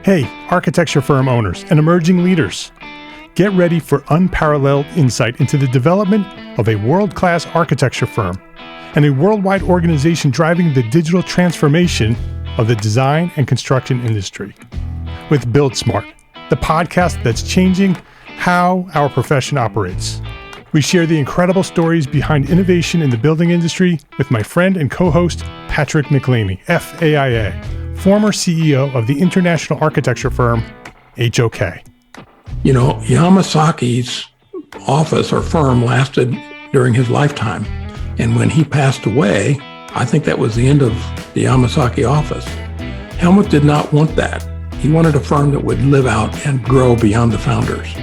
Hey, architecture firm owners and emerging leaders. Get ready for unparalleled insight into the development of a world-class architecture firm and a worldwide organization driving the digital transformation of the design and construction industry. With Build Smart, the podcast that's changing how our profession operates. We share the incredible stories behind innovation in the building industry with my friend and co-host, Patrick McLeamy, FAIA, former CEO of the international architecture firm, HOK. You know, Yamasaki's office or firm lasted during his lifetime. And when he passed away, I think that was the end of the Yamasaki office. Helmut did not want that. He wanted a firm that would live out and grow beyond the founders.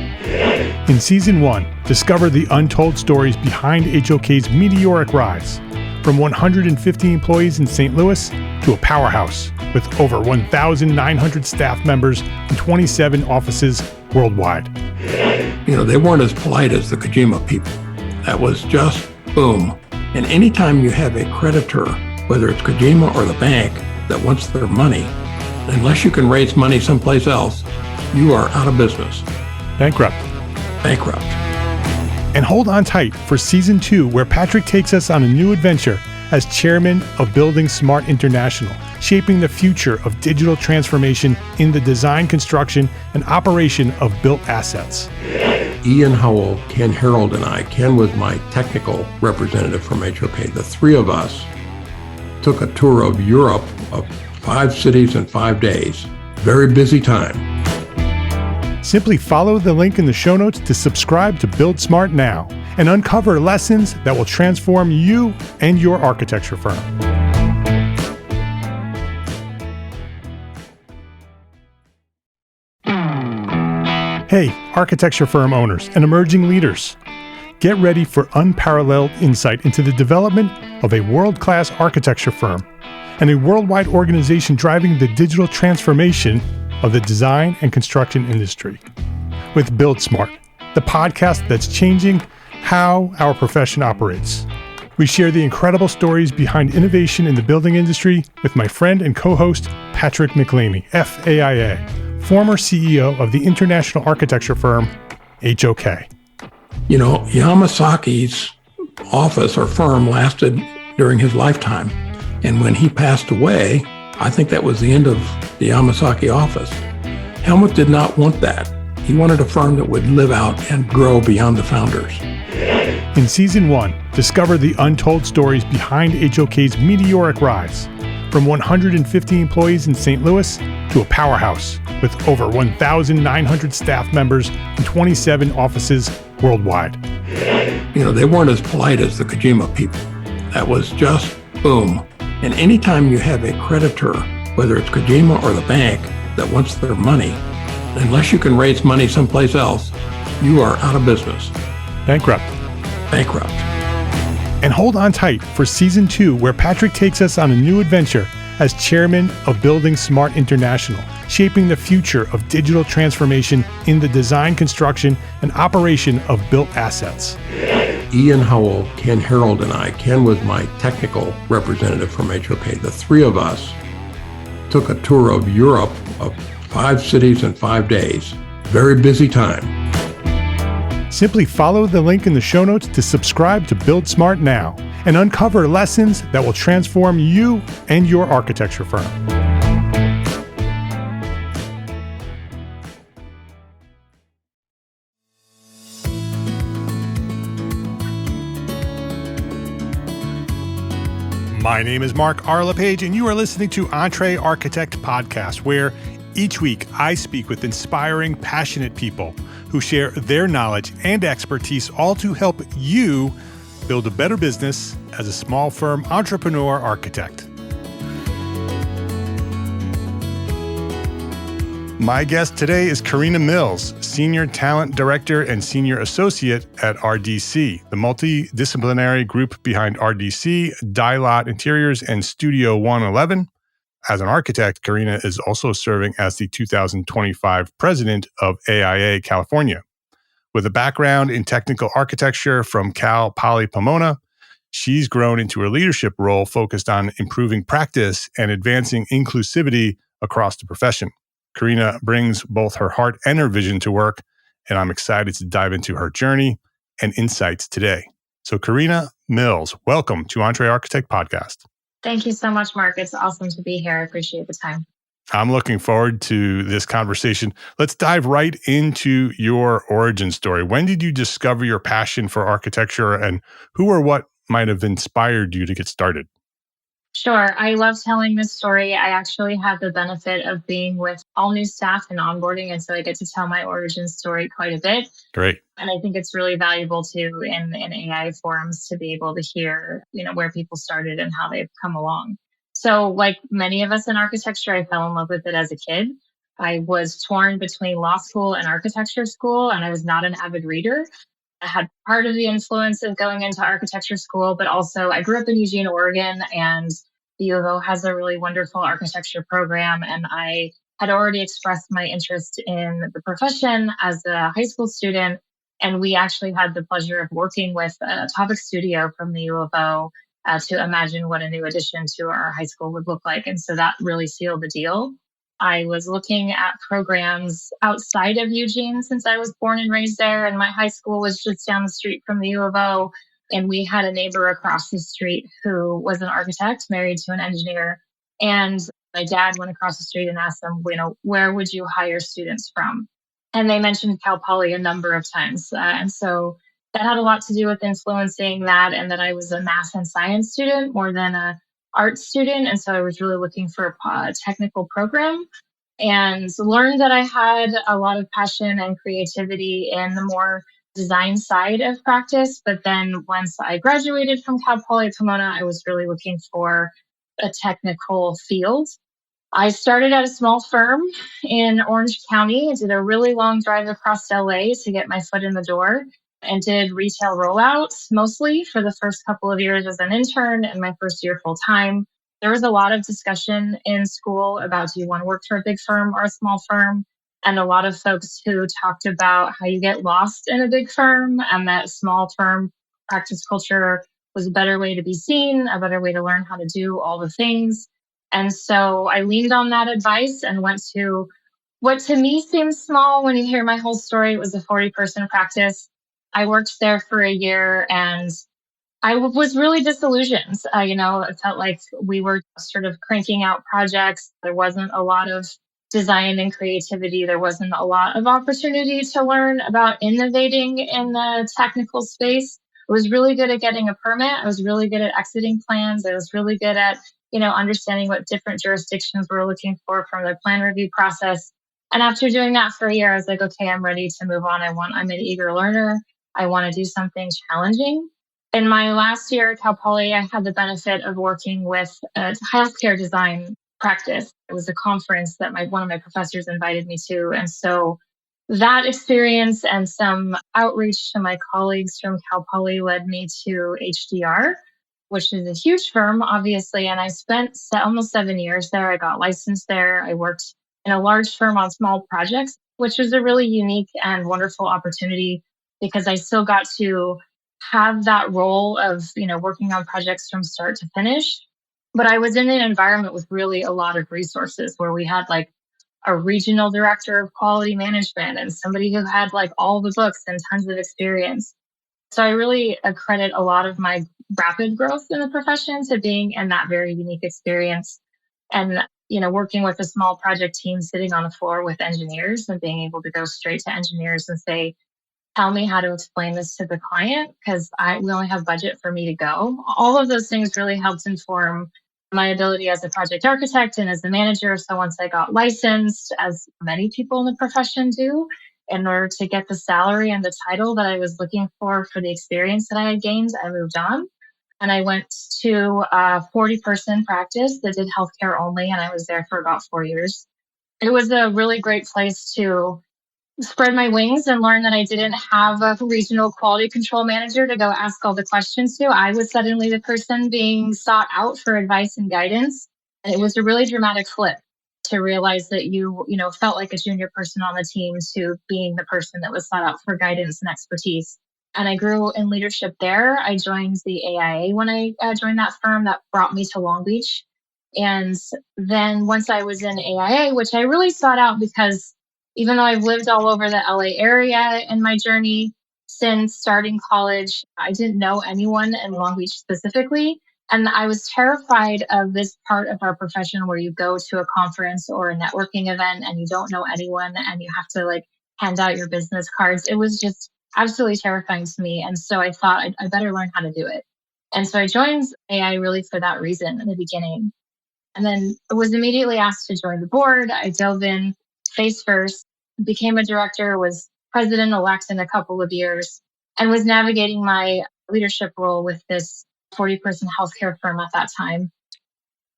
In Season 1, discover the untold stories behind HOK's meteoric rise, from 150 employees in St. Louis to a powerhouse with over 1,900 staff members and 27 offices worldwide. You know, they weren't as polite as the Kojima people. That was just boom. And anytime you have a creditor, whether it's Kojima or the bank, that wants their money, unless you can raise money someplace else, you are out of business. Bankrupt. And hold on tight for Season 2, where Patrick takes us on a new adventure as chairman of Building Smart International, shaping the future of digital transformation in the design, construction, and operation of built assets. Ian Howell, Ken Harold, and I, Ken was my technical representative from HOK. The three of us took a tour of Europe of 5 cities in 5 days. Very busy time. Simply follow the link in the show notes to subscribe to Build Smart now and uncover lessons that will transform you and your architecture firm. Hey, architecture firm owners and emerging leaders. Get ready for unparalleled insight into the development of a world-class architecture firm and a worldwide organization driving the digital transformation of the design and construction industry. With Build Smart, the podcast that's changing how our profession operates. We share the incredible stories behind innovation in the building industry with my friend and co-host, Patrick McLeamy, FAIA, former CEO of the international architecture firm, HOK. You know, Yamasaki's office or firm lasted during his lifetime. And when he passed away, I think that was the end of the Yamasaki office. Helmut did not want that. He wanted a firm that would live out and grow beyond the founders. In Season 1, discover the untold stories behind HOK's meteoric rise, from 150 employees in St. Louis to a powerhouse with over 1,900 staff members and 27 offices worldwide. You know, they weren't as polite as the Kojima people. That was just boom. And anytime you have a creditor, whether it's Kojima or the bank, that wants their money, unless you can raise money someplace else, you are out of business. Bankrupt. And hold on tight for Season 2, where Patrick takes us on a new adventure as chairman of Building Smart International, shaping the future of digital transformation in the design, construction, and operation of built assets. Ian Howell, Ken Harold, and I, Ken was my technical representative from HOK. The three of us took a tour of Europe of 5 cities in 5 days. Very busy time. Simply follow the link in the show notes to subscribe to Build Smart now and uncover lessons that will transform you and your architecture firm. My name is Mark R. LePage, and you are listening to EntreArchitect podcast, where each week I speak with inspiring, passionate people who share their knowledge and expertise, all to help you build a better business as a small firm entrepreneur architect. My guest today is Carina Mills, Senior Talent Director and Senior Associate at RDC, the multidisciplinary group behind RDC, Die Lot Interiors, and Studio 111. As an architect, Carina is also serving as the 2025 president of AIA California. With a background in technical architecture from Cal Poly Pomona, she's grown into a leadership role focused on improving practice and advancing inclusivity across the profession. Carina brings both her heart and her vision to work, and I'm excited to dive into her journey and insights today. So Carina Mills, welcome to EntreArchitect Podcast. Thank you so much, Mark. It's awesome to be here. I appreciate the time. I'm looking forward to this conversation. Let's dive right into your origin story. When did you discover your passion for architecture, and who or what might have inspired you to get started? Sure. I love telling this story. I actually have the benefit of being with all new staff and onboarding. And so I get to tell my origin story quite a bit. Great. And I think it's really valuable too in AI forums to be able to hear, where people started and how they've come along. So like many of us in architecture, I fell in love with it as a kid. I was torn between law school and architecture school, and I was not an avid reader. I had part of the influence of going into architecture school, but also I grew up in Eugene, Oregon, and the U of O has a really wonderful architecture program. And I had already expressed my interest in the profession as a high school student. And we actually had the pleasure of working with a topic studio from the U of O to imagine what a new addition to our high school would look like. And so that really sealed the deal. I was looking at programs outside of Eugene since I was born and raised there, and my high school was just down the street from the U of O. And we had a neighbor across the street who was an architect married to an engineer. And my dad went across the street and asked them, where would you hire students from? And they mentioned Cal Poly a number of times. And so that had a lot to do with influencing that, and that I was a math and science student more than a art student. And so I was really looking for a technical program, and learned that I had a lot of passion and creativity in the more design side of practice. But then once I graduated from Cal Poly Pomona, I was really looking for a technical field. I started at a small firm in Orange County. I did a really long drive across LA to get my foot in the door, and did retail rollouts mostly for the first couple of years as an intern and my first year full time. There was a lot of discussion in school about, do you want to work for a big firm or a small firm? And a lot of folks who talked about how you get lost in a big firm, and that small firm practice culture was a better way to be seen, a better way to learn how to do all the things. And so I leaned on that advice and went to what to me seems small. When you hear my whole story, it was a 40-person practice. I worked there for a year, and I was really disillusioned. It felt like we were sort of cranking out projects. There wasn't a lot of design and creativity. There wasn't a lot of opportunity to learn about innovating in the technical space. I was really good at getting a permit. I was really good at exiting plans. I was really good at, understanding what different jurisdictions were looking for from the plan review process. And after doing that for a year, I was like, okay, I'm ready to move on. I'm an eager learner. I want to do something challenging. In my last year at Cal Poly, I had the benefit of working with a healthcare design practice. It was a conference that one of my professors invited me to. And so that experience and some outreach to my colleagues from Cal Poly led me to HDR, which is a huge firm, obviously. And I spent almost 7 years there. I got licensed there. I worked in a large firm on small projects, which was a really unique and wonderful opportunity because I still got to have that role of, working on projects from start to finish. But I was in an environment with really a lot of resources where we had like a regional director of quality management and somebody who had like all the books and tons of experience. So I really accredit a lot of my rapid growth in the profession to being in that very unique experience. And, working with a small project team, sitting on the floor with engineers and being able to go straight to engineers and say, tell me how to explain this to the client because we only have budget for me to go. All of those things really helped inform my ability as a project architect and as a manager. So once I got licensed, as many people in the profession do, in order to get the salary and the title that I was looking for the experience that I had gained, I moved on. And I went to a 40-person practice that did healthcare only, and I was there for about 4 years. It was a really great place to spread my wings and learn that I didn't have a regional quality control manager to go ask all the questions to. I was suddenly the person being sought out for advice and guidance. And it was a really dramatic flip to realize that you felt like a junior person on the team to being the person that was sought out for guidance and expertise. And I grew in leadership there. I joined the AIA when I joined that firm. That brought me to Long Beach. And then once I was in AIA, which I really sought out because even though I've lived all over the LA area in my journey since starting college, I didn't know anyone in Long Beach specifically. And I was terrified of this part of our profession where you go to a conference or a networking event and you don't know anyone and you have to like hand out your business cards. It was just absolutely terrifying to me. And so I thought I better learn how to do it. And so I joined AI really for that reason in the beginning. And then I was immediately asked to join the board. I dove in face first, became a director, was president-elect in a couple of years, and was navigating my leadership role with this 40-person healthcare firm at that time.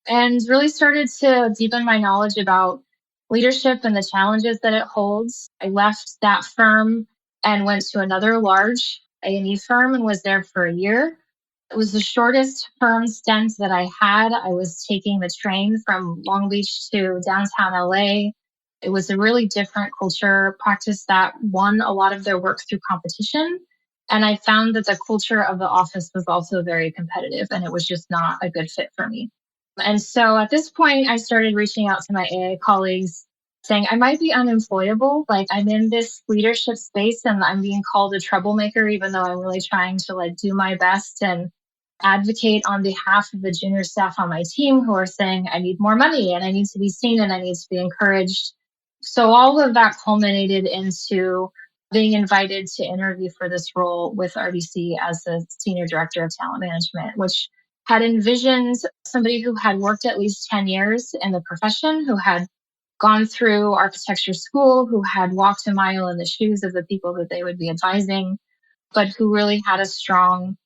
And really started to deepen my knowledge about leadership and the challenges that it holds. I left that firm and went to another large A&E firm and was there for a year. It was the shortest firm stint that I had. I was taking the train from Long Beach to downtown LA. It was a really different culture, practice that won a lot of their work through competition. And I found that the culture of the office was also very competitive, and it was just not a good fit for me. And so at this point, I started reaching out to my AA colleagues saying, I might be unemployable. Like I'm in this leadership space and I'm being called a troublemaker, even though I'm really trying to like do my best and advocate on behalf of the junior staff on my team who are saying, I need more money and I need to be seen and I need to be encouraged. So all of that culminated into being invited to interview for this role with RDC as the Senior Director of Talent Management, which had envisioned somebody who had worked at least 10 years in the profession, who had gone through architecture school, who had walked a mile in the shoes of the people that they would be advising, but who really had a strong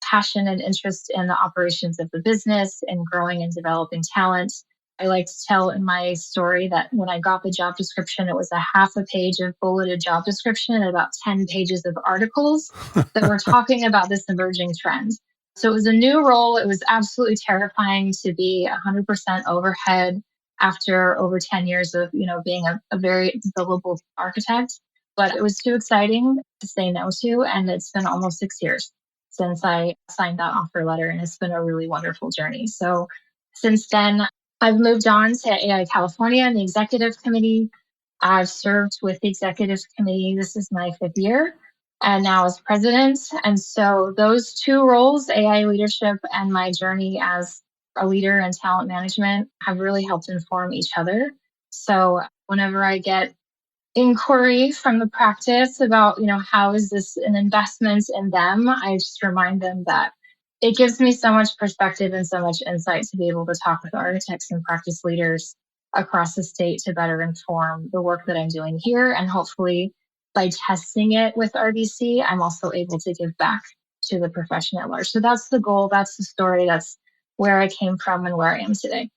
passion and interest in the operations of the business and growing and developing talent. I like to tell in my story that when I got the job description, it was a half a page of bulleted job description and about 10 pages of articles that were talking about this emerging trend. So it was a new role. It was absolutely terrifying to be 100% overhead after over 10 years of, being a very billable architect. But it was too exciting to say no to. And it's been almost 6 years since I signed that offer letter. And it's been a really wonderful journey. So since then, I've moved on to AI California and the executive committee. I've served with the executive committee. This is my 5th year. And now as president. And so those two roles, AI leadership and my journey as a leader in talent management, have really helped inform each other. So whenever I get inquiry from the practice about, how is this an investment in them, I just remind them that it gives me so much perspective and so much insight to be able to talk with architects and practice leaders across the state to better inform the work that I'm doing here. And hopefully by testing it with RDC, I'm also able to give back to the profession at large. So that's the goal. That's the story. That's where I came from and where I am today.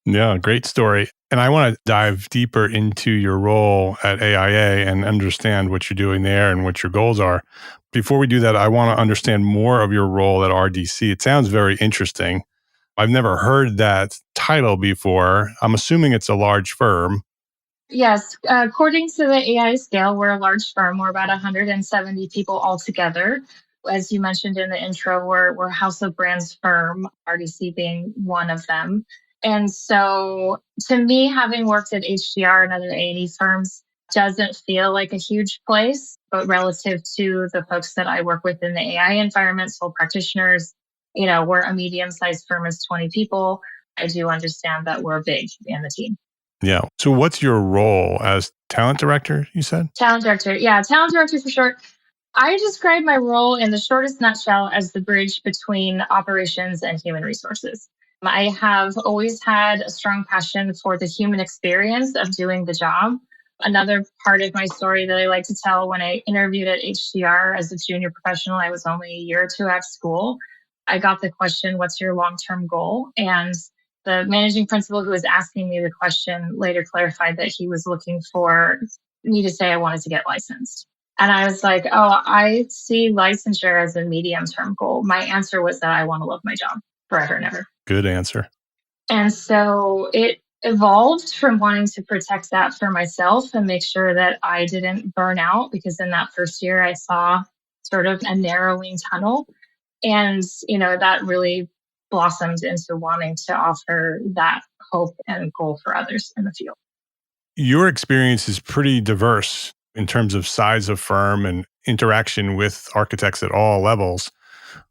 Yeah, great story. And I want to dive deeper into your role at AIA and understand what you're doing there and what your goals are. Before we do that, I want to understand more of your role at RDC. It sounds very interesting. I've never heard that title before. I'm assuming it's a large firm. Yes, according to the AI scale, we're a large firm. We're about 170 people altogether. As you mentioned in the intro, we're a House of Brands firm, RDC being one of them. And so to me, having worked at HDR and other A&E firms doesn't feel like a huge place, but relative to the folks that I work with in the AI environment, sole practitioners, we're a medium-sized firm as 20 people. I do understand that we're big in the team. Yeah. So what's your role as talent director, you said? Talent director. Yeah, talent director for short. I describe my role in the shortest nutshell as the bridge between operations and human resources. I have always had a strong passion for the human experience of doing the job. Another part of my story that I like to tell: when I interviewed at HDR as a junior professional, I was only a year or two out of school. I got the question, what's your long-term goal? And the managing principal who was asking me the question later clarified that he was looking for me to say I wanted to get licensed. And I was like, oh, I see licensure as a medium-term goal. My answer was that I want to love my job forever and ever. Good answer. And so it evolved from wanting to protect that for myself and make sure that I didn't burn out, because in that first year I saw sort of a narrowing tunnel. And, that really blossomed into wanting to offer that hope and goal for others in the field. Your experience is pretty diverse in terms of size of firm and interaction with architects at all levels.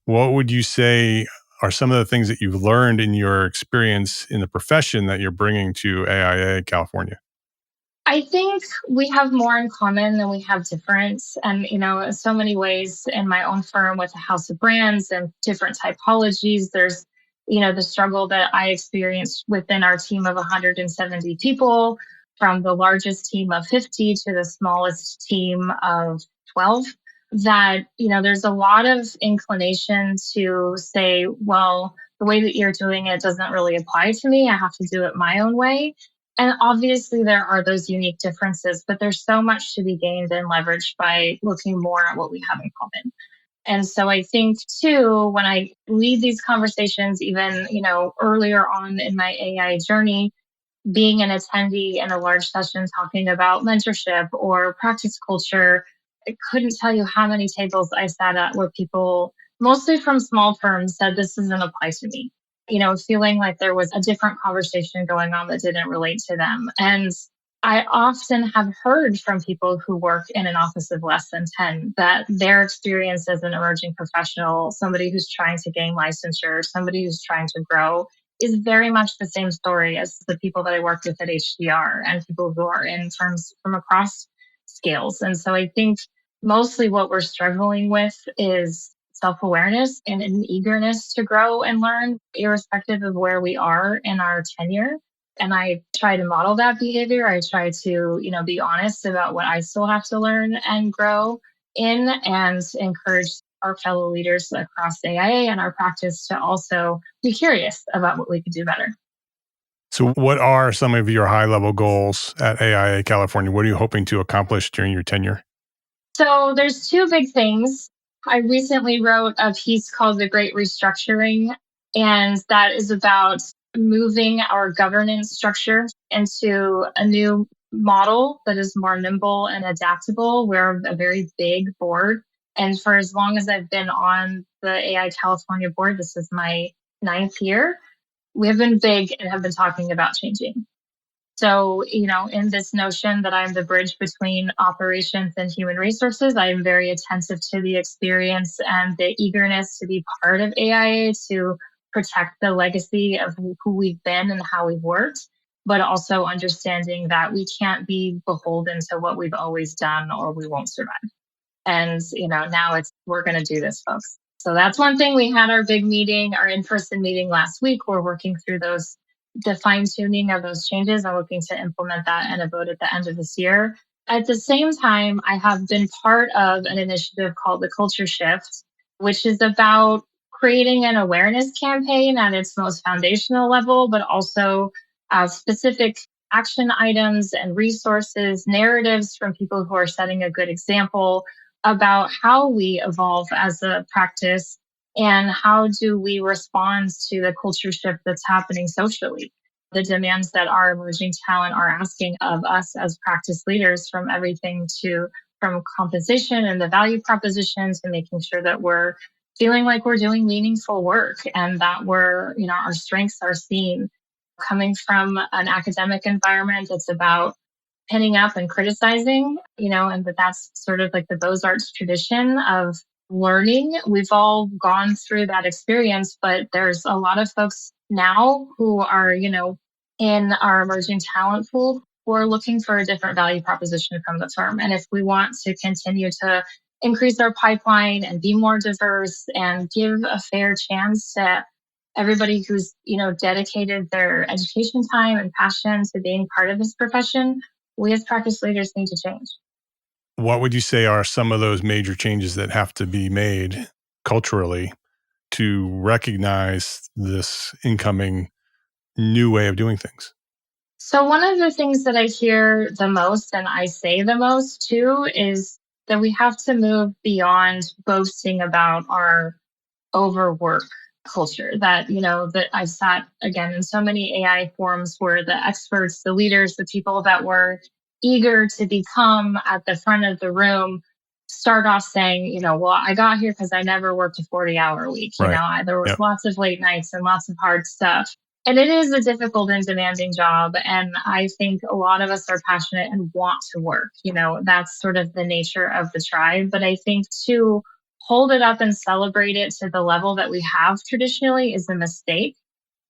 What would you say are some of the things that you've learned in your experience in the profession that you're bringing to AIA California? I think we have more in common than we have difference. And, in so many ways in my own firm with a house of brands and different typologies, there's, the struggle that I experienced within our team of 170 people, from the largest team of 50 to the smallest team of 12. That, there's a lot of inclination to say, well, the way that you're doing it doesn't really apply to me. I have to do it my own way. And obviously, there are those unique differences, but there's so much to be gained and leveraged by looking more at what we have in common. And so I think too, when I lead these conversations, even, earlier on in my AI journey, being an attendee in a large session talking about mentorship or practice culture, I couldn't tell you how many tables I sat at where people, mostly from small firms, said this doesn't apply to me. Feeling like there was a different conversation going on that didn't relate to them. And I often have heard from people who work in an office of less than 10 that their experience as an emerging professional, somebody who's trying to gain licensure, somebody who's trying to grow, is very much the same story as the people that I worked with at HDR and people who are in firms from across scales. And so I think mostly what we're struggling with is self-awareness and an eagerness to grow and learn, irrespective of where we are in our tenure. And I try to model that behavior. I try to, be honest about what I still have to learn and grow in, and encourage our fellow leaders across AIA and our practice to also be curious about what we could do better. So, what are some of your high level goals at AIA California? What are you hoping to accomplish during your tenure? So there's two big things. I recently wrote a piece called The Great Restructuring, and that is about moving our governance structure into a new model that is more nimble and adaptable. We're a very big board. And for as long as I've been on the AI California board, this is my ninth year, we have been big and have been talking about changing. So, in this notion that I'm the bridge between operations and human resources, I am very attentive to the experience and the eagerness to be part of AIA to protect the legacy of who we've been and how we've worked, but also understanding that we can't be beholden to what we've always done or we won't survive. And, now we're going to do this, folks. So that's one thing. We had our big meeting, our in-person meeting last week. We're working through the fine tuning of those changes and looking to implement that in a vote at the end of this year. At the same time, I have been part of an initiative called the Culture Shift, which is about creating an awareness campaign at its most foundational level, but also specific action items and resources, narratives from people who are setting a good example about how we evolve as a practice and how do we respond to the culture shift that's happening socially, the demands that our emerging talent are asking of us as practice leaders, from everything from compensation and the value proposition to making sure that we're feeling like we're doing meaningful work and that our strengths are seen. Coming from an academic environment, it's about pinning up and criticizing, and that's sort of like the Beaux-Arts tradition of learning. We've all gone through that experience, but there's a lot of folks now who are, in our emerging talent pool who are looking for a different value proposition from the firm. And if we want to continue to increase our pipeline and be more diverse and give a fair chance to everybody who's, dedicated their education time and passion to being part of this profession, we as practice leaders need to change. What would you say are some of those major changes that have to be made culturally to recognize this incoming new way of doing things? So one of the things that I hear the most and I say the most too is that we have to move beyond boasting about our overwork culture. That I've sat again in so many AI forums where the experts, the leaders, the people that were eager to become at the front of the room start off saying, well, I got here because I never worked a 40-hour week. Right. There was Yep. lots of late nights and lots of hard stuff. And it is a difficult and demanding job. And I think a lot of us are passionate and want to work. That's sort of the nature of the tribe. But I think to hold it up and celebrate it to the level that we have traditionally is a mistake.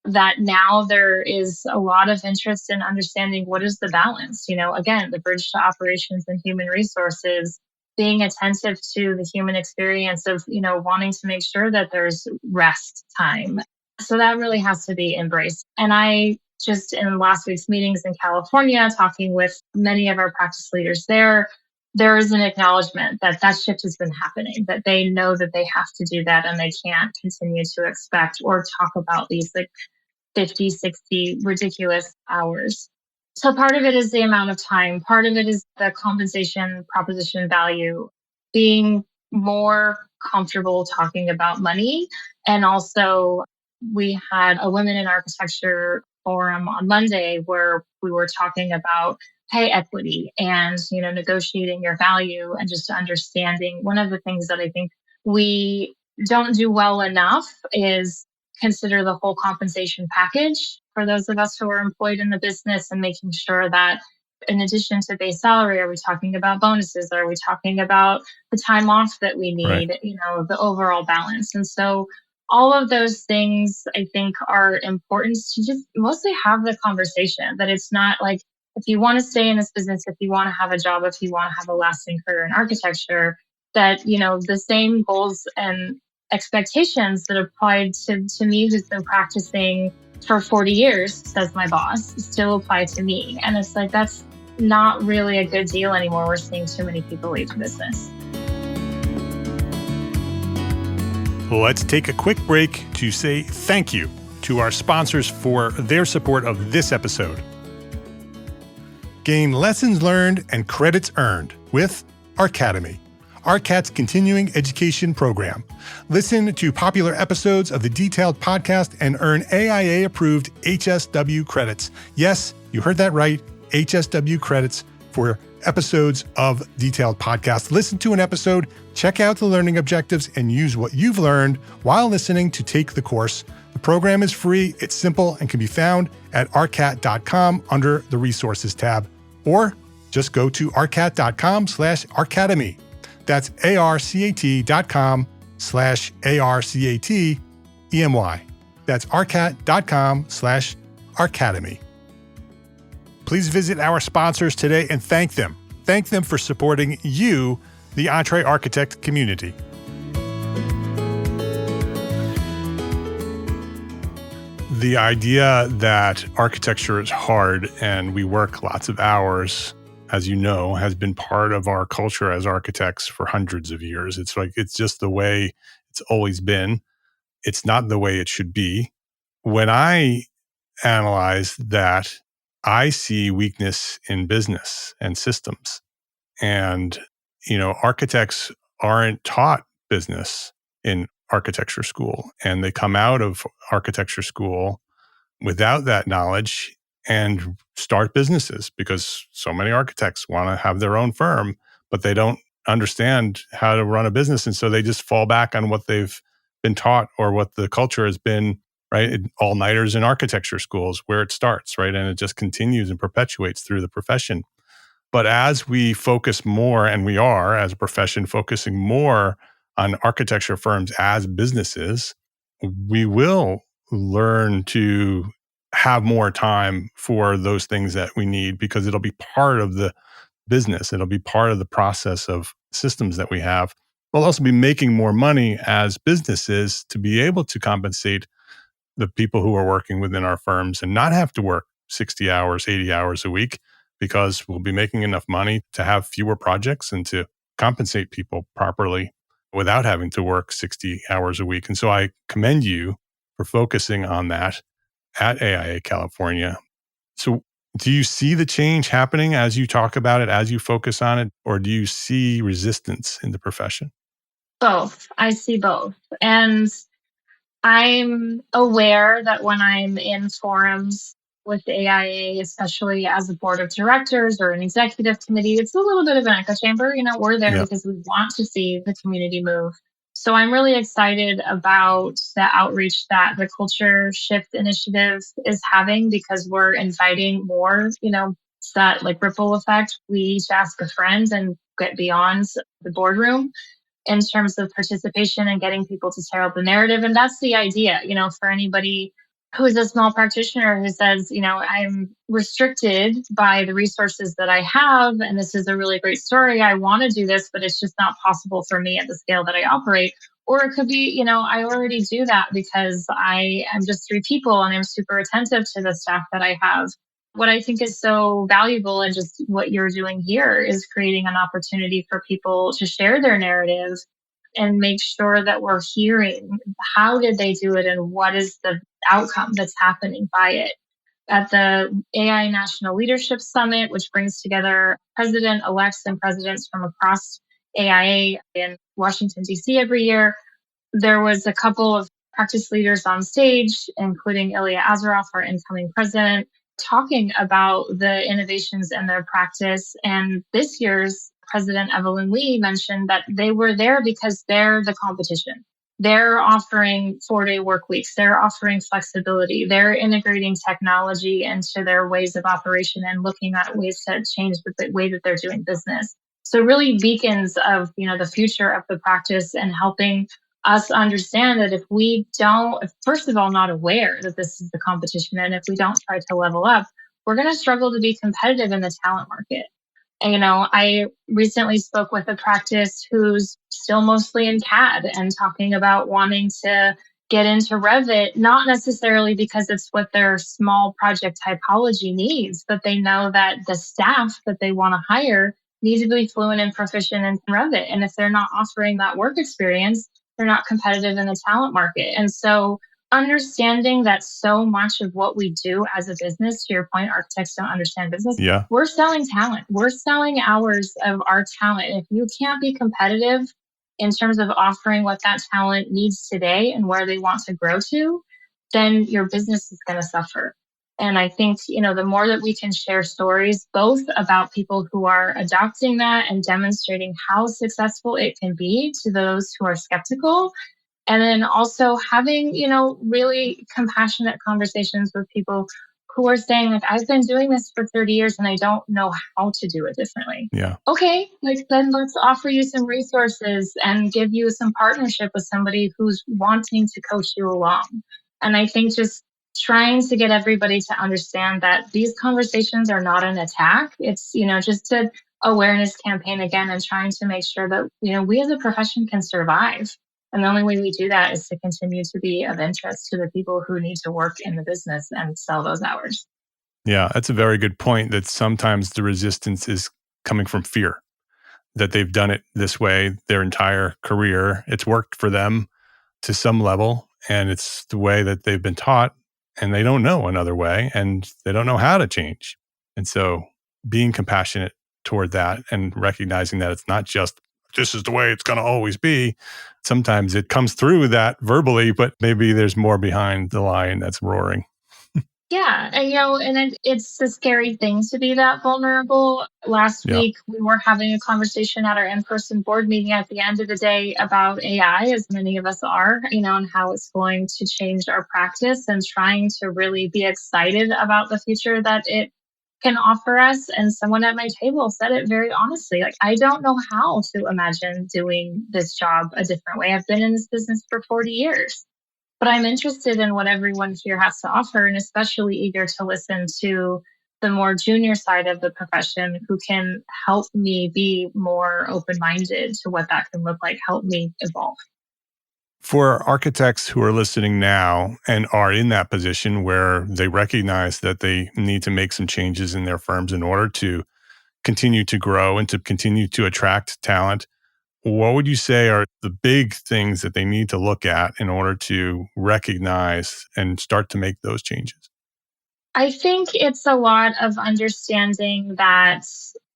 That now there is a lot of interest in understanding what is the balance. Again, the bridge to operations and human resources, being attentive to the human experience of, wanting to make sure that there's rest time. So that really has to be embraced. And I just in last week's meetings in California, talking with many of our practice leaders there is an acknowledgement that that shift has been happening, that they know that they have to do that and they can't continue to expect or talk about these like 50, 60 ridiculous hours. So part of it is the amount of time. Part of it is the compensation proposition value, being more comfortable talking about money. And also, we had a Women in Architecture forum on Monday where we were talking about pay equity and, negotiating your value and just understanding. One of the things that I think we don't do well enough is consider the whole compensation package for those of us who are employed in the business and making sure that in addition to base salary, are we talking about bonuses? Are we talking about the time off that we need, Right. the overall balance? And so all of those things I think are important to just mostly have the conversation that it's not like, if you want to stay in this business, if you want to have a job, if you want to have a lasting career in architecture, that, the same goals and expectations that applied to me who's been practicing for 40 years, says my boss, still apply to me. And it's like, that's not really a good deal anymore. We're seeing too many people leave the business. Let's take a quick break to say thank you to our sponsors for their support of this episode. Gain lessons learned and credits earned with Arcademy, ARCAT's continuing education program. Listen to popular episodes of the Detailed podcast and earn AIA-approved HSW credits. Yes, you heard that right, HSW credits for episodes of Detailed podcast. Listen to an episode, check out the learning objectives, and use what you've learned while listening to take the course. The program is free, it's simple, and can be found at arcat.com under the Resources tab. Or just go to arcat.com/arcademy. That's arcat.com/ARCATEMY. That's arcat.com/arcademy. Please visit our sponsors today and thank them. Thank them for supporting you, the EntreArchitect community. The idea that architecture is hard and we work lots of hours, as you know, has been part of our culture as architects for hundreds of years. It's just the way it's always been. It's not the way it should be. When I analyze that, I see weakness in business and systems. And, architects aren't taught business in architecture school, and they come out of architecture school without that knowledge and start businesses because so many architects want to have their own firm, but they don't understand how to run a business. And so they just fall back on what they've been taught or what the culture has been, right? All-nighters in architecture schools where it starts, right? And it just continues and perpetuates through the profession. But as we focus more, and we are as a profession focusing more on architecture firms as businesses, we will learn to have more time for those things that we need because it'll be part of the business. It'll be part of the process of systems that we have. We'll also be making more money as businesses to be able to compensate the people who are working within our firms and not have to work 60 hours, 80 hours a week because we'll be making enough money to have fewer projects and to compensate people properly without having to work 60 hours a week. And so I commend you for focusing on that at AIA California. So do you see the change happening as you talk about it, as you focus on it, or do you see resistance in the profession? Both. I see both. And I'm aware that when I'm in forums with the AIA, especially as a board of directors or an executive committee. It's a little bit of an echo chamber. We're there because we want to see the community move. So I'm really excited about the outreach that the Culture Shift Initiative is having, because we're inviting more, it's that like ripple effect. We each ask a friend and get beyond the boardroom in terms of participation and getting people to tear up the narrative. And that's the idea, for anybody who is a small practitioner who says, I'm restricted by the resources that I have, and this is a really great story. I want to do this, but it's just not possible for me at the scale that I operate. Or it could be, I already do that because I am just 3 people and I'm super attentive to the staff that I have. What I think is so valuable and just what you're doing here is creating an opportunity for people to share their narrative and make sure that we're hearing how did they do it and what is the outcome that's happening by it. At the AI National Leadership Summit, which brings together president-elects and presidents from across AIA in Washington, D.C. every year, there was a couple of practice leaders on stage, including Ilya Azaroff, our incoming president, talking about the innovations in their practice. And this year's President Evelyn Lee mentioned that they were there because they're the competition. They're offering 4-day work weeks. They're offering flexibility. They're integrating technology into their ways of operation and looking at ways to change the way that they're doing business. So really beacons of, the future of the practice and helping us understand that if we don't, first of all, not aware that this is the competition, and if we don't try to level up, we're going to struggle to be competitive in the talent market. And, I recently spoke with a practice who's still mostly in CAD and talking about wanting to get into Revit, not necessarily because it's what their small project typology needs, but they know that the staff that they want to hire need to be fluent and proficient in Revit. And if they're not offering that work experience, they're not competitive in the talent market. And so understanding that so much of what we do as a business, to your point, architects don't understand business. Yeah. We're selling talent. We're selling hours of our talent. If you can't be competitive in terms of offering what that talent needs today and where they want to grow to, then your business is going to suffer. And I think, the more that we can share stories, both about people who are adopting that and demonstrating how successful it can be to those who are skeptical, and then also having, really compassionate conversations with people who are saying, like, I've been doing this for 30 years and I don't know how to do it differently. Yeah. Okay, then let's offer you some resources and give you some partnership with somebody who's wanting to coach you along. And I think just trying to get everybody to understand that these conversations are not an attack. It's, just an awareness campaign again, and trying to make sure that, we as a profession can survive. And the only way we do that is to continue to be of interest to the people who need to work in the business and sell those hours. Yeah, that's a very good point, that sometimes the resistance is coming from fear, that they've done it this way their entire career. It's worked for them to some level, and it's the way that they've been taught, and they don't know another way, and they don't know how to change. And so being compassionate toward that and recognizing that it's not just, this is the way it's going to always be. Sometimes it comes through that verbally, but maybe there's more behind the lion that's roaring. Yeah, and it's a scary thing to be that vulnerable. Last week, we were having a conversation at our in-person board meeting at the end of the day about AI, as many of us are, and how it's going to change our practice, and trying to really be excited about the future that it can offer us. And someone at my table said it very honestly, like, I don't know how to imagine doing this job a different way. I've been in this business for 40 years. But I'm interested in what everyone here has to offer, and especially eager to listen to the more junior side of the profession who can help me be more open-minded to what that can look like, help me evolve. For architects who are listening now and are in that position where they recognize that they need to make some changes in their firms in order to continue to grow and to continue to attract talent, what would you say are the big things that they need to look at in order to recognize and start to make those changes? I think it's a lot of understanding that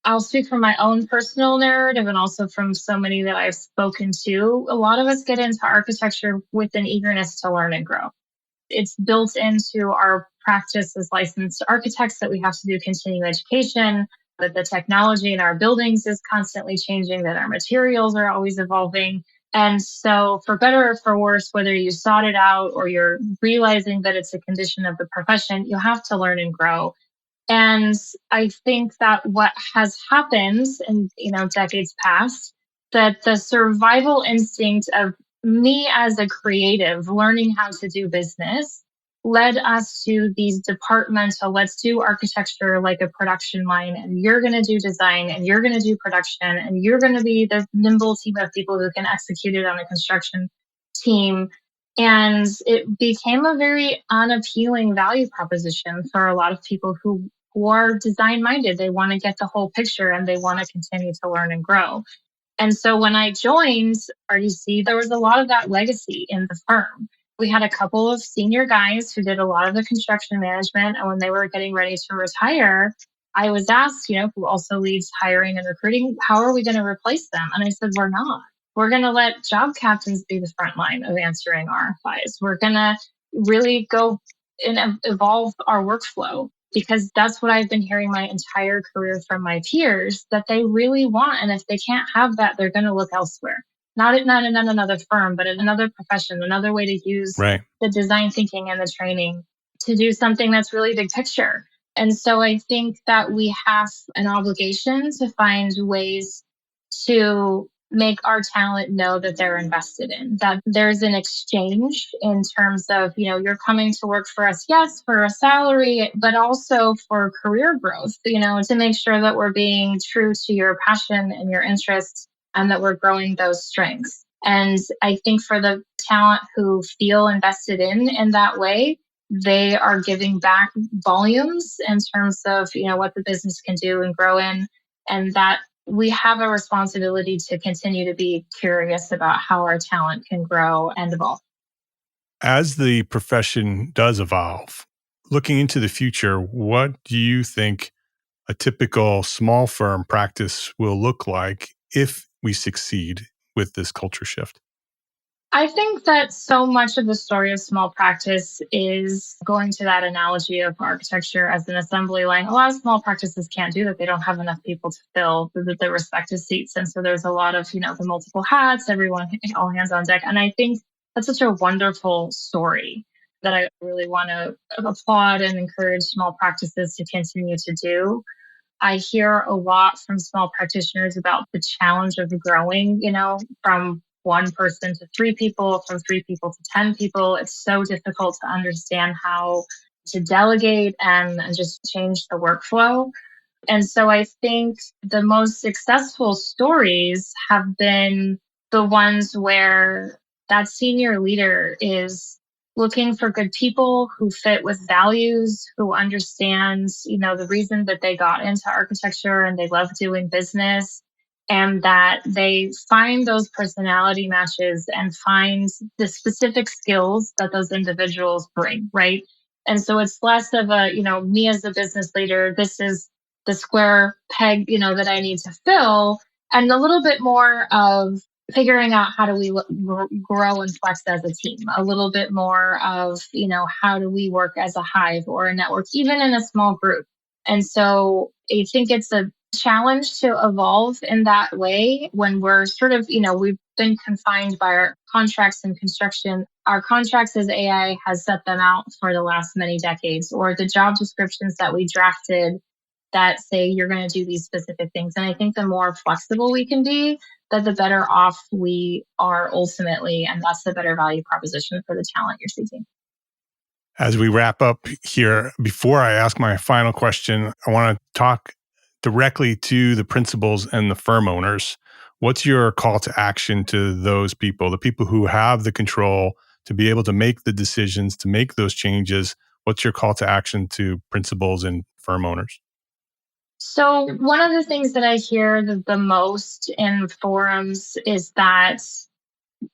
I'll speak from my own personal narrative and also from so many that I've spoken to. A lot of us get into architecture with an eagerness to learn and grow. It's built into our practice as licensed architects that we have to do continuing education, that the technology in our buildings is constantly changing, that our materials are always evolving. And so for better or for worse, whether you sought it out or you're realizing that it's a condition of the profession, you have to learn and grow. And I think that what has happened in, decades past, that the survival instinct of me as a creative learning how to do business led us to these departmental, let's do architecture like a production line, and you're going to do design, and you're going to do production, and you're going to be the nimble team of people who can execute it on a construction team. And it became a very unappealing value proposition for a lot of people who are design minded. They want to get the whole picture and they want to continue to learn and grow. And so when I joined RDC, there was a lot of that legacy in the firm. We had a couple of senior guys who did a lot of the construction management. And when they were getting ready to retire, I was asked, who also leads hiring and recruiting, how are we going to replace them? And I said, we're not. We're going to let job captains be the front line of answering RFIs. We're going to really go and evolve our workflow, because that's what I've been hearing my entire career from my peers that they really want. And if they can't have that, they're going to look elsewhere. Not in another firm, but in another profession, another way to use the design thinking and the training to do something that's really big picture. And so I think that we have an obligation to find ways to make our talent know that they're invested in, that there's an exchange in terms of, you're coming to work for us, yes, for a salary, but also for career growth, to make sure that we're being true to your passion and your interests and that we're growing those strengths. And I think for the talent who feel invested in that way, they are giving back volumes in terms of, what the business can do and grow in. And that we have a responsibility to continue to be curious about how our talent can grow and evolve. As the profession does evolve, looking into the future, what do you think a typical small firm practice will look like if we succeed with this culture shift? I think that so much of the story of small practice is going to that analogy of architecture as an assembly line. A lot of small practices can't do that. They don't have enough people to fill the respective seats. And so there's a lot of, the multiple hats, everyone, all hands on deck. And I think that's such a wonderful story that I really want to applaud and encourage small practices to continue to do. I hear a lot from small practitioners about the challenge of growing, from one person to three people, from three people to 10 people. It's so difficult to understand how to delegate and just change the workflow. And so I think the most successful stories have been the ones where that senior leader is looking for good people who fit with values, who understands, the reason that they got into architecture and they love doing business, and that they find those personality matches and find the specific skills that those individuals bring, right? And so it's less of a, me as a business leader, this is the square peg, that I need to fill, and a little bit more of figuring out how do we grow and flex as a team, a little bit more of, how do we work as a hive or a network, even in a small group. And so I think it's a challenge to evolve in that way when we're sort of, we've been confined by our contracts in construction. Our contracts as AI has set them out for the last many decades, or the job descriptions that we drafted that say you're going to do these specific things. And I think the more flexible we can be, that the better off we are ultimately. And that's the better value proposition for the talent you're seeking. As we wrap up here, before I ask my final question, I want to talk directly to the principals and the firm owners. What's your call to action to those people, the people who have the control to be able to make the decisions, to make those changes? What's your call to action to principals and firm owners? So one of the things that I hear the most in forums is that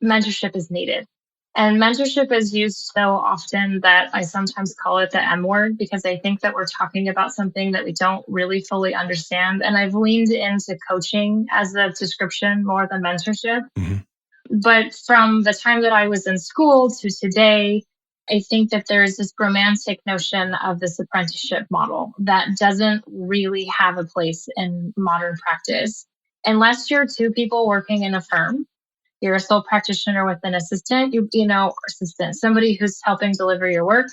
mentorship is needed. And mentorship is used so often that I sometimes call it the M word, because I think that we're talking about something that we don't really fully understand. And I've leaned into coaching as a description more than mentorship. Mm-hmm. But from the time that I was in school to today, I think that there's this romantic notion of this apprenticeship model that doesn't really have a place in modern practice. Unless you're two people working in a firm, you're a sole practitioner with an assistant, assistant, somebody who's helping deliver your work,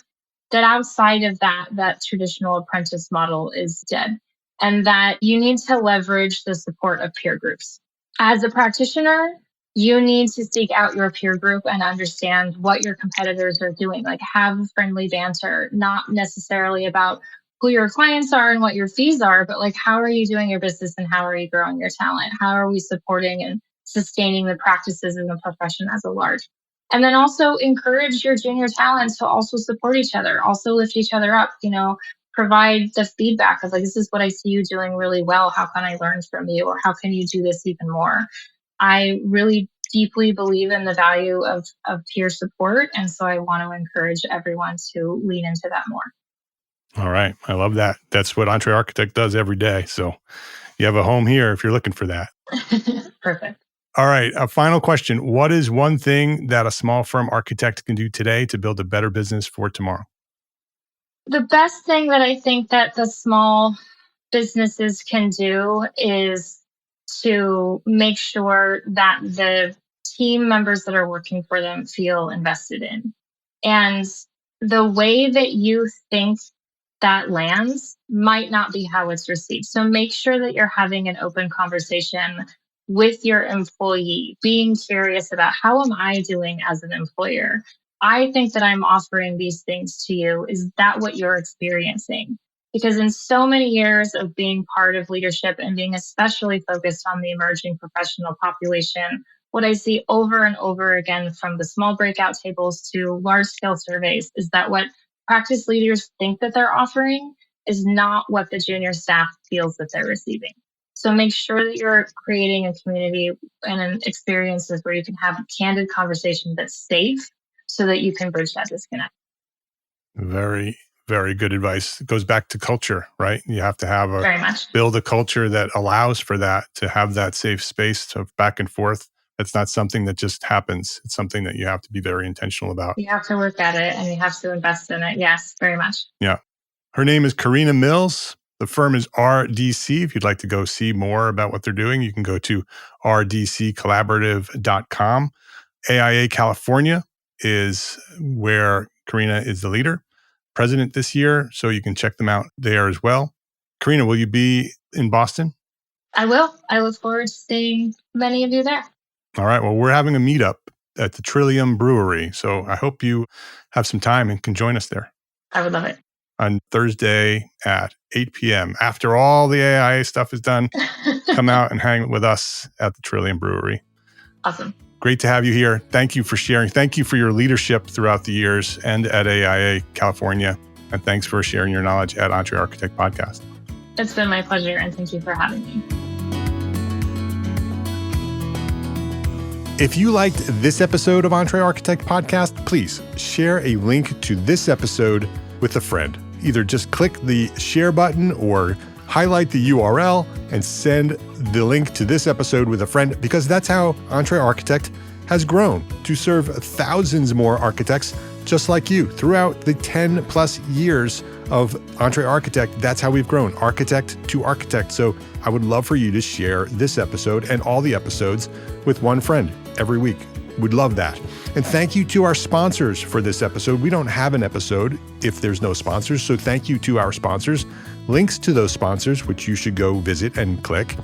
that outside of that traditional apprentice model is dead. And that you need to leverage the support of peer groups. As a practitioner, you need to seek out your peer group and understand what your competitors are doing. Like, have friendly banter, not necessarily about who your clients are and what your fees are, but like, how are you doing your business and how are you growing your talent? How are we supporting and sustaining the practices in the profession as a large? And then also encourage your junior talents to also support each other, also lift each other up, provide the feedback of like, this is what I see you doing really well. How can I learn from you? Or how can you do this even more? I really deeply believe in the value of peer support. And so I want to encourage everyone to lean into that more. All right. I love that. That's what EntreArchitect does every day. So you have a home here if you're looking for that. Perfect. All right. A final question. What is one thing that a small firm architect can do today to build a better business for tomorrow? The best thing that I think that the small businesses can do is to make sure that the team members that are working for them feel invested in. And the way that you think that lands might not be how it's received. So make sure that you're having an open conversation with your employee, being curious about how am I doing as an employer? I think that I'm offering these things to you. Is that what you're experiencing? Because in so many years of being part of leadership and being especially focused on the emerging professional population, what I see over and over again from the small breakout tables to large scale surveys is that what practice leaders think that they're offering is not what the junior staff feels that they're receiving. So make sure that you're creating a community and experiences where you can have a candid conversation that's safe so that you can bridge that disconnect. Very, very good advice. It goes back to culture, right? You have to Very much. build a culture that allows for that, to have that safe space to back and forth. It's not something that just happens. It's something that you have to be very intentional about. You have to work at it and you have to invest in it. Yes, very much. Yeah. Her name is Carina Mills. The firm is RDC. If you'd like to go see more about what they're doing, you can go to rdccollaborative.com. AIA California is where Carina is the leader, president this year. So you can check them out there as well. Carina, will you be in Boston? I will. I look forward to seeing many of you there. All right. Well, we're having a meetup at the Trillium Brewery. So I hope you have some time and can join us there. I would love it. On Thursday at 8 p.m. After all the AIA stuff is done, come out and hang with us at the Trillium Brewery. Awesome. Great to have you here. Thank you for sharing. Thank you for your leadership throughout the years and at AIA California. And thanks for sharing your knowledge at EntreArchitect Podcast. It's been my pleasure, and thank you for having me. If you liked this episode of EntreArchitect Podcast, please share a link to this episode with a friend. Either just click the share button or highlight the URL and send the link to this episode with a friend, because that's how EntreArchitect has grown to serve thousands more architects just like you throughout the 10 plus years of EntreArchitect. That's how we've grown, architect to architect. So I would love for you to share this episode and all the episodes with one friend every week. We'd love that. And thank you to our sponsors for this episode. We don't have an episode if there's no sponsors. So thank you to our sponsors. Links to those sponsors, which you should go visit and click,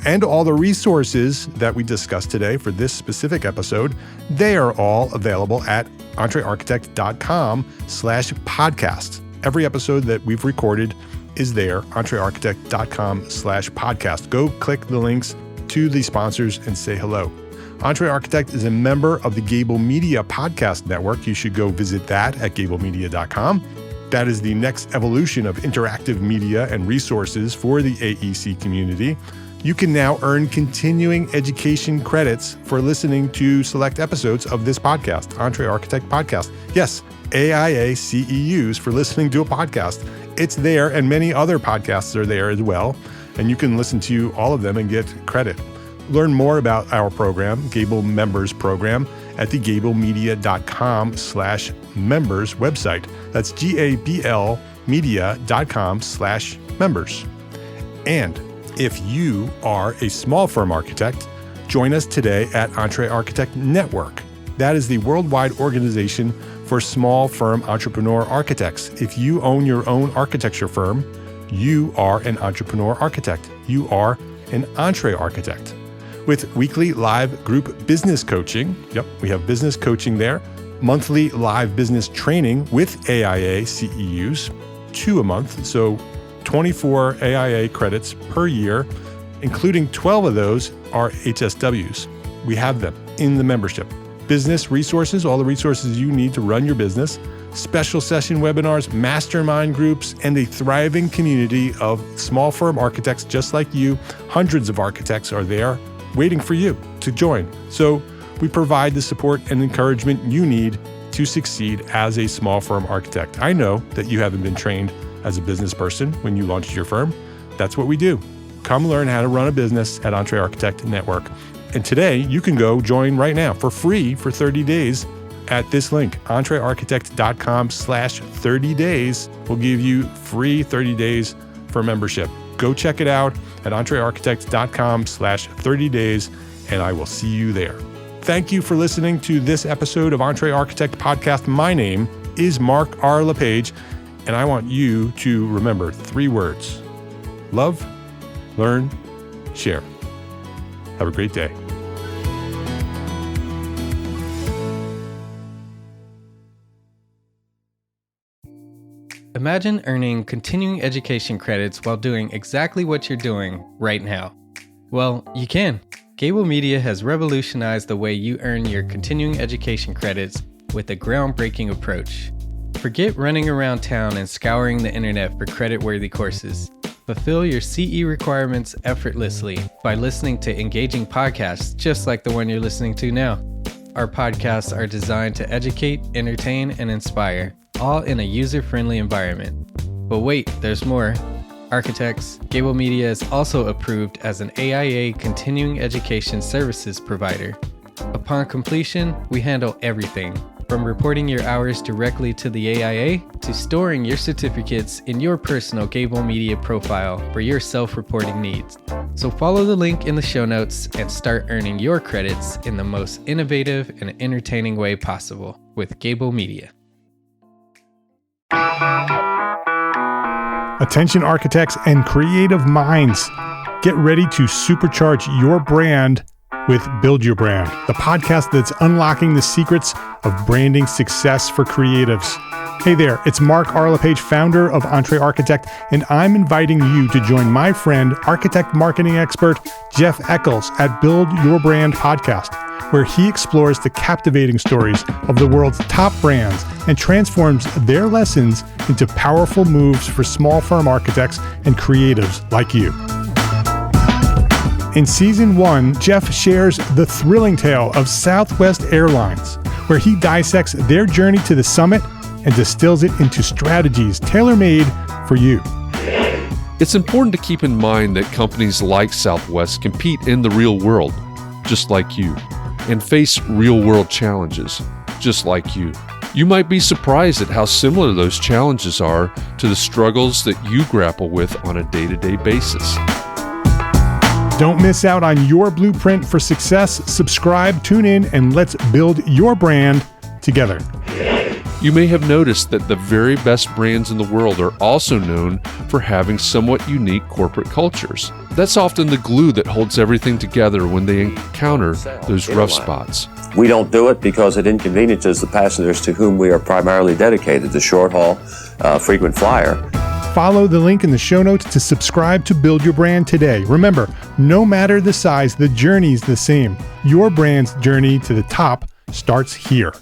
and all the resources that we discussed today for this specific episode, they are all available at entrearchitect.com/podcast. Every episode that we've recorded is there, entrearchitect.com/podcast. Go click the links to the sponsors and say hello. EntreArchitect is a member of the Gable Media Podcast Network. You should go visit that at gablemedia.com. That is the next evolution of interactive media and resources for the AEC community. You can now earn continuing education credits for listening to select episodes of this podcast, EntreArchitect Podcast. Yes, AIA CEUs for listening to a podcast. It's there, and many other podcasts are there as well, and you can listen to all of them and get credit. Learn more about our program, Gable Members Program, at the gablemedia.com/members website. That's gablmedia.com/members. And if you are a small firm architect, join us today at EntreArchitect Network. That is the worldwide organization for small firm entrepreneur architects. If you own your own architecture firm, you are an entrepreneur architect. You are an EntreArchitect. With weekly live group business coaching, we have business coaching there, monthly live business training with AIA CEUs, 2 a month, so 24 AIA credits per year, including 12 of those are HSWs. We have them in the membership. Business resources, all the resources you need to run your business, special session webinars, mastermind groups, and a thriving community of small firm architects just like you. Hundreds of architects are there waiting for you to join. So we provide the support and encouragement you need to succeed as a small firm architect. I know that you haven't been trained as a business person when you launched your firm. That's what we do. Come learn how to run a business at EntreArchitect Network. And today you can go join right now for free for 30 days at this link, entrearchitect.com/30 days will give you free 30 days for membership. Go check it out at entrearchitect.com/30 days, and I will see you there. Thank you for listening to this episode of EntreArchitect Podcast. My name is Mark R. LePage, and I want you to remember 3 words: love, learn, share. Have a great day. Imagine earning continuing education credits while doing exactly what you're doing right now. Well, you can. Gable Media has revolutionized the way you earn your continuing education credits with a groundbreaking approach. Forget running around town and scouring the internet for credit-worthy courses. Fulfill your CE requirements effortlessly by listening to engaging podcasts just like the one you're listening to now. Our podcasts are designed to educate, entertain, and inspire, all in a user-friendly environment. But wait, there's more. Architects, Gable Media is also approved as an AIA continuing education services provider. Upon completion, we handle everything, from reporting your hours directly to the AIA to storing your certificates in your personal Gable Media profile for your self-reporting needs. So follow the link in the show notes and start earning your credits in the most innovative and entertaining way possible with Gable Media. Attention architects and creative minds, get ready to supercharge your brand with Build Your Brand, the podcast that's unlocking the secrets of branding success for creatives. Hey there, it's Mark R. LePage, founder of EntreArchitect, and I'm inviting you to join my friend, architect marketing expert Jeff Eccles at Build Your Brand podcast, where he explores the captivating stories of the world's top brands and transforms their lessons into powerful moves for small firm architects and creatives like you. In Season 1, Jeff shares the thrilling tale of Southwest Airlines, where he dissects their journey to the summit and distills it into strategies tailor-made for you. It's important to keep in mind that companies like Southwest compete in the real world, just like you, and face real-world challenges, just like you. You might be surprised at how similar those challenges are to the struggles that you grapple with on a day-to-day basis. Don't miss out on your blueprint for success. Subscribe, tune in, and let's build your brand together. You may have noticed that the very best brands in the world are also known for having somewhat unique corporate cultures. That's often the glue that holds everything together when they encounter those rough spots. We don't do it because it inconveniences the passengers to whom we are primarily dedicated, the short haul, frequent flyer. Follow the link in the show notes to subscribe to Build Your Brand today. Remember, no matter the size, the journey's the same. Your brand's journey to the top starts here.